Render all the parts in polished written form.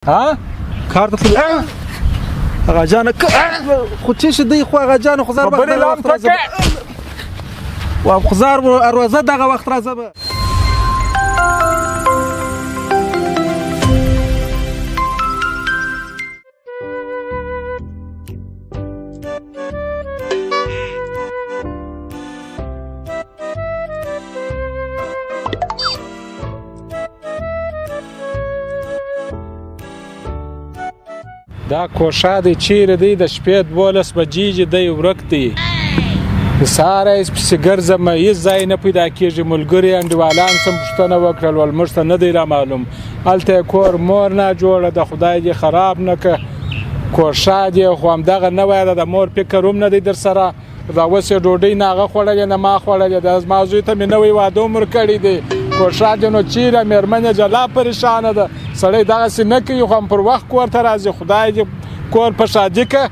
ها کار ته هغه جان خو چې شدی خو هغه جان خو زار و خزار اروازه دغه وخت راځه دا کوشا دی چیرې دی د شپې 12 بجې دی ورک دی ساره سپسې ګرځم هېڅ ځای نه پیدا کېږي ملګري انډیوالان سم پوښتنه وکړل ول موږ ته نه دی را معلوم هلته کور مور نه جوړه د خدای دې خراب نه که کوشا دی خو همدغه نه وایه د مور فکر هم نه دی در سره دا اوس یې ډوډۍ نه هغه خوړلې نه ما خوړلې د زما زوی ته مې نوی واده عمر کړی دی کوشا دی نو چیرې مېرمن یې جلا پریشانه ده سړی دغسې نه کوي خو هم پر وخت کور ته راځي خدای دې کور په شادي که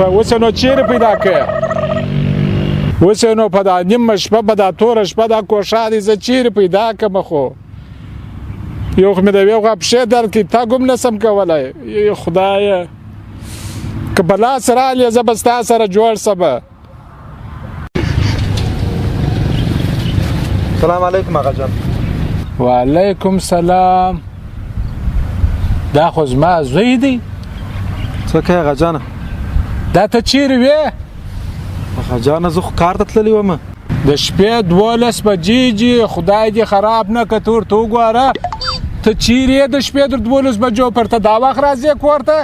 اوس نو چیرې پیدا که اوس نو په دا نیمه شپه په دا توره شپه دا کوشا دی زه چیرې پیدا کړم خو یو خو مې د یوې خوا پښې درد کوي تګ هم نسم کولی خدایه که په لاس رالې زه به ستا سره جوړ سمه سلام علیکم آقا جان وعلیکم سلام دا خو زما زوی دی څه کوې آقا جانه دا ته چیرې وې آقا جانه زه خو کار ته تللی وم د شپې 12 بجې دي خدای دې خراب نه که ته ورته وګوره ته چیرې یې د شپې د 12 بجو پر ته دا وخت راځې کور ته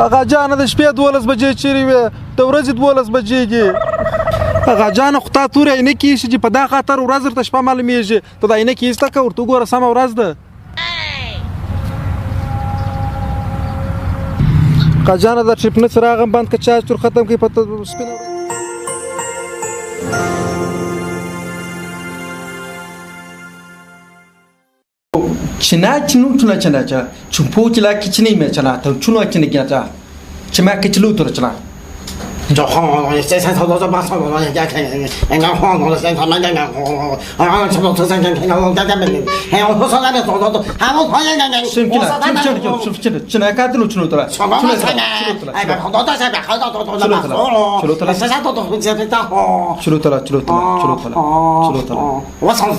آقا جانه د شپې 12 بجې چیرې وې د ورځې 12 بجې دي آقا جانه خو تا تورې عینکې ایښي چې په دا خاطر ورځ درته شپه معلومېږي ته د عینکې ایسته که ورته وګوره سمه ورځ ده آقا جانه دا ټریپنه څراغ هم بند که چارج تور ختم کړي په سپینه Cina tuna cina ca, cumpu cila kicini me cina, tau cuna kini kina ca, cima kicilu tur cina. Jangan, saya tahu tu bahasa orang yang jangan, enggak orang orang saya tahu jangan, orang cuma tu saya jangan, orang jangan begini, orang tu saya tu, orang tu jangan. Cina, cina kata lu cina tu lah. Cina cina. Enggak, orang tu saya dah kau tu lah. Cina tu lah. Saya tu saya tahu. Cina tu lah, cina tu lah, cina tu lah, cina tu lah. Wasam.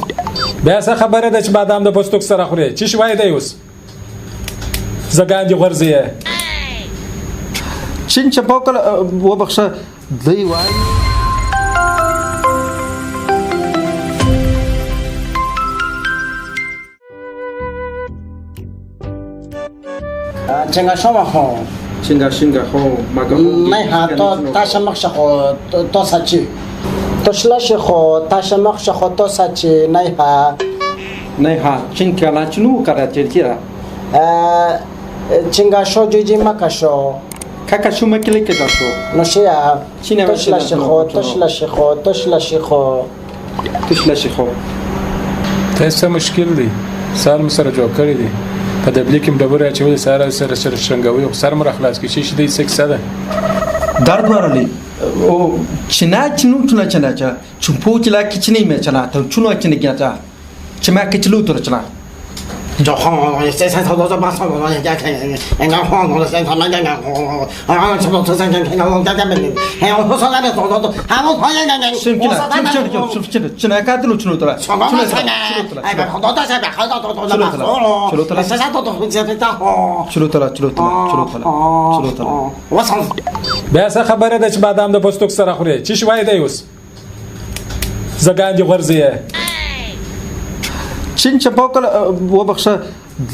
بیا خبره ده چې بادام د پوستوک سره خوري چی شوی دی اوس زګاندې غورځي چین چپاو کله وبخښه دی وایي چنگا شما خو شنگا خو مگم نه ها تو تاشمخ خو تو سچی تشلاش خو تاشمخ خو تو سچی نه ها چین کلا چنو کرا چرچیرا چنگا شو جیجی مکشو کاکا شو مکلی که داشو نوشیا چینه تشلاش خو ته څه مشکل دی سال مو سره جوړ کړی دی په دبلې کې ډبره اچولې سره شرنګوي خو سر مو خلاص کې شي دی سکسه ده درد ورلی او چنا تuna cina ca, cumpu cila kicini me cina, tau cuna kini kina ca, cima kicilu tur cina. Jangan, saya tahu tu bahasa orang yang jangan, enggak orang orang saya tahu jangan, orang cuma tu saya jangan, orang jangan begini, orang tu saya dah tu, orang jangan. Cina kata lu cina tu lah. Enggak, orang tu saya dah kau tu lah. Saya tahu saya tahu. Cina tu lah. Wasam. بیا خبره ده چې بادام د پوستوک سره خوري چی شوی دی اوس زګاندې غورځي چین چپاو کله وبخښه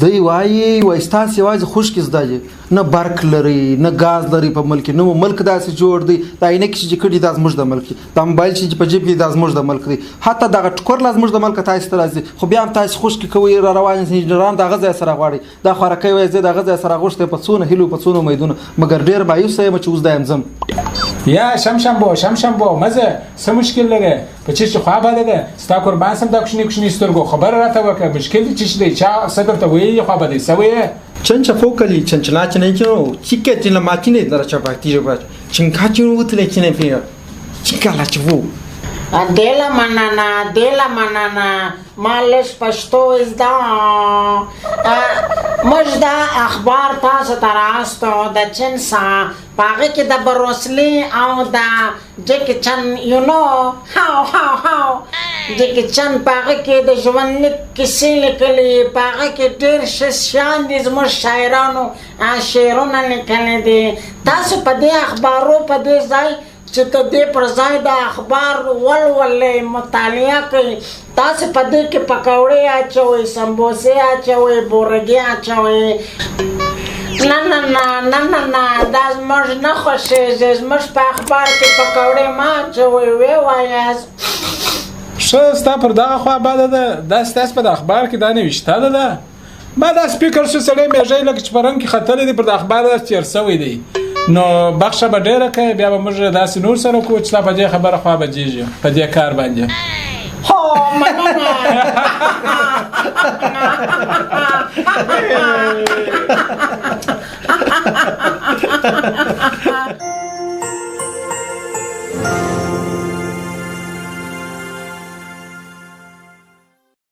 دی وایي ستاسې یوازې خوشکې زده دي نه برق لري نه ګاز لري په ملک نه ملک داسې جوړ دی دا عینکې چې کړي دا زموږ د ملک دی دا موبایل چې په جیب کې دا زموږ د ملک دی حتی دغه ټکور لا زموږ د ملک تاسې ته راځي خو بیا هم تاسې خوشکې کوئ را روان انجینران دغه ځای سره غواړي دا خوارکۍ وایي زه دغه ځای سره غوښتی په څونه هیلو په څونه امیدونه مګر ډېر مایوسه یم چې اوس دا یم ځم یا شم بو مزه څه مشکل لري په چی خو بده ده ستا قربان سم دا کوشنی سترګو خبر راته وکړه مشکل دي چې دی چا صدر ته وی خو بده سوي چنچ فوکلی چنچلا چنه کینو چیکه چنه ماچینه درچا پاتیجه باچ چنکا چنو وتله چنه پیر چیکا لا چوو دیله مننه ما لږ پښتو زده موږ دا اخبار تاسو ته راوستو د چین څخه په هغې کې د بروسلي او د جیکي چن جیکي چن په هغې کې د ژوندلیک کیسې لیکلي په هغې کې ډېر ښه شیان دي زموږ شاعرانو شعرونه لیکلي دي تاسو په دې اخبارو په دې ځای چې ته دې پر ځای د اخبار ولولئ مطالعه کوئ تاسو په دې کې پکوړې اچوئ سمبوسې اچوئ بورګي اچوئ نه دا زموږ نه خوښېږي زموږ په اخبار کې پکوړې مه اچوئ ویې وایاست ښه ستا پر دغه خوا بده ده دا ستاسو په د اخبار کې دا نوشته ده ما دا سپیکر شو سړی میږی لکه چې په رنګ کې ختلی دی پر د اخبار داسې تېر سوی دی نو بخښه به ډېره کوې بیا به موږ داسې نور سره کوو چې ستا په دې خبره خوا بجېږي په دې کار باندې هو مننه